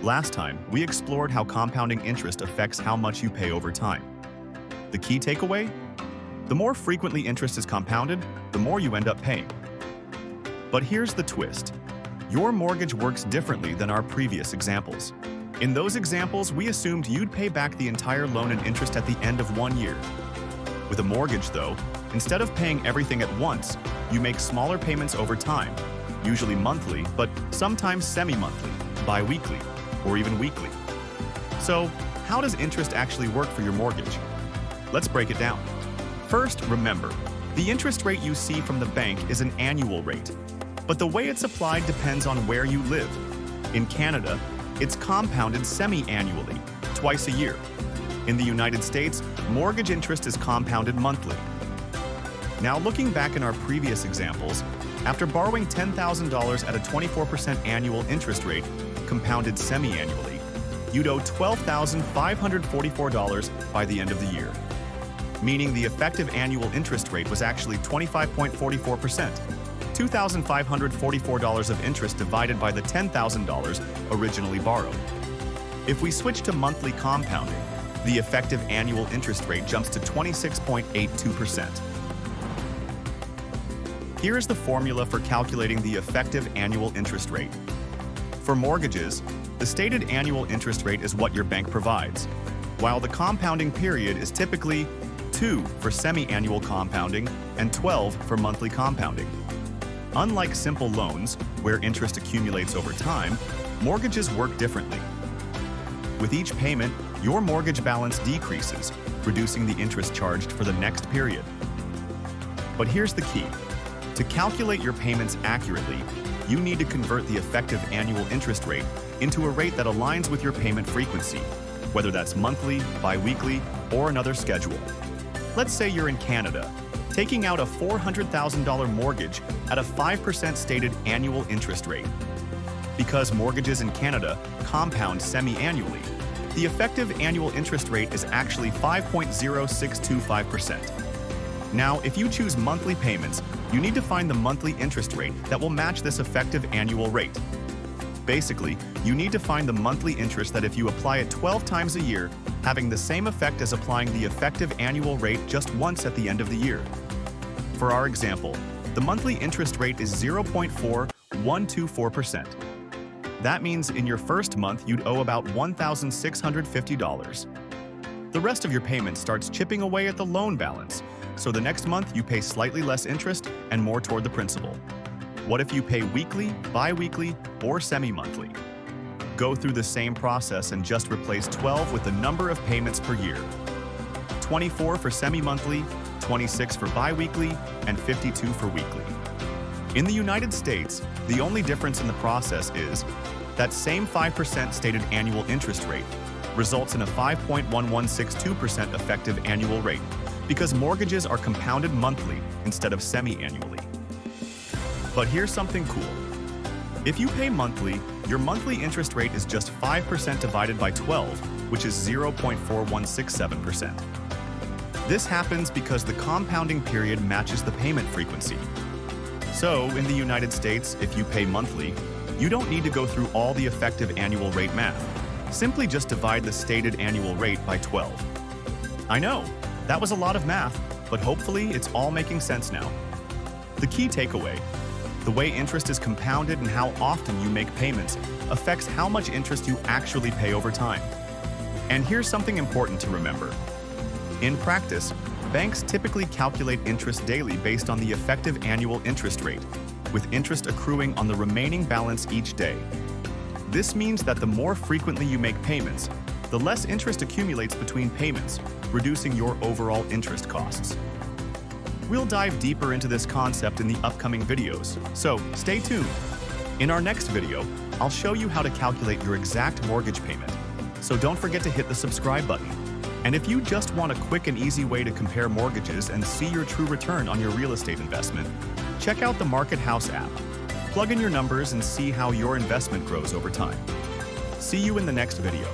Last time, we explored how compounding interest affects how much you pay over time. The key takeaway? The more frequently interest is compounded, the more you end up paying. But here's the twist. Your mortgage works differently than our previous examples. In those examples, we assumed you'd pay back the entire loan and interest at the end of 1 year. With a mortgage, though, instead of paying everything at once, you make smaller payments over time, usually monthly, but sometimes semi-monthly, bi-weekly, or even weekly. So, how does interest actually work for your mortgage? Let's break it down. First, remember, the interest rate you see from the bank is an annual rate, but the way it's applied depends on where you live. In Canada, it's compounded semi-annually, twice a year. In the United States, mortgage interest is compounded monthly. Now, looking back in our previous examples, after borrowing $10,000 at a 24% annual interest rate, compounded semi-annually, you'd owe $12,544 by the end of the year, meaning the effective annual interest rate was actually 25.44%, $2,544 of interest divided by the $10,000 originally borrowed. If we switch to monthly compounding, the effective annual interest rate jumps to 26.82%. Here is the formula for calculating the effective annual interest rate. For mortgages, the stated annual interest rate is what your bank provides, while the compounding period is typically 2 for semi-annual compounding and 12 for monthly compounding. Unlike simple loans, where interest accumulates over time, mortgages work differently. With each payment, your mortgage balance decreases, reducing the interest charged for the next period. But here's the key. To calculate your payments accurately, you need to convert the effective annual interest rate into a rate that aligns with your payment frequency, whether that's monthly, bi-weekly, or another schedule. Let's say you're in Canada, taking out a $400,000 mortgage at a 5% stated annual interest rate. Because mortgages in Canada compound semi-annually, the effective annual interest rate is actually 5.0625%. Now, if you choose monthly payments, you need to find the monthly interest rate that will match this effective annual rate. Basically, you need to find the monthly interest that if you apply it 12 times a year, having the same effect as applying the effective annual rate just once at the end of the year. For our example, the monthly interest rate is 0.4124%. That means in your first month, you'd owe about $1,650. The rest of your payment starts chipping away at the loan balance, so the next month you pay slightly less interest and more toward the principal. What if you pay weekly, bi-weekly, or semi-monthly? Go through the same process and just replace 12 with the number of payments per year. 24 for semi-monthly, 26 for bi-weekly, and 52 for weekly. In the United States, the only difference in the process is that same 5% stated annual interest rate results in a 5.1162% effective annual rate because mortgages are compounded monthly instead of semi-annually. But here's something cool. If you pay monthly, your monthly interest rate is just 5% divided by 12, which is 0.4167%. This happens because the compounding period matches the payment frequency. So, in the United States, if you pay monthly, you don't need to go through all the effective annual rate math. Simply just divide the stated annual rate by 12. I know, that was a lot of math, but hopefully it's all making sense now. The key takeaway: the way interest is compounded and how often you make payments affects how much interest you actually pay over time. And here's something important to remember. In practice, banks typically calculate interest daily based on the effective annual interest rate, with interest accruing on the remaining balance each day. This means that the more frequently you make payments, the less interest accumulates between payments, reducing your overall interest costs. We'll dive deeper into this concept in the upcoming videos, so stay tuned. In our next video, I'll show you how to calculate your exact mortgage payment, so don't forget to hit the subscribe button. And if you just want a quick and easy way to compare mortgages and see your true return on your real estate investment, check out the Market House app. Plug in your numbers and see how your investment grows over time. See you in the next video.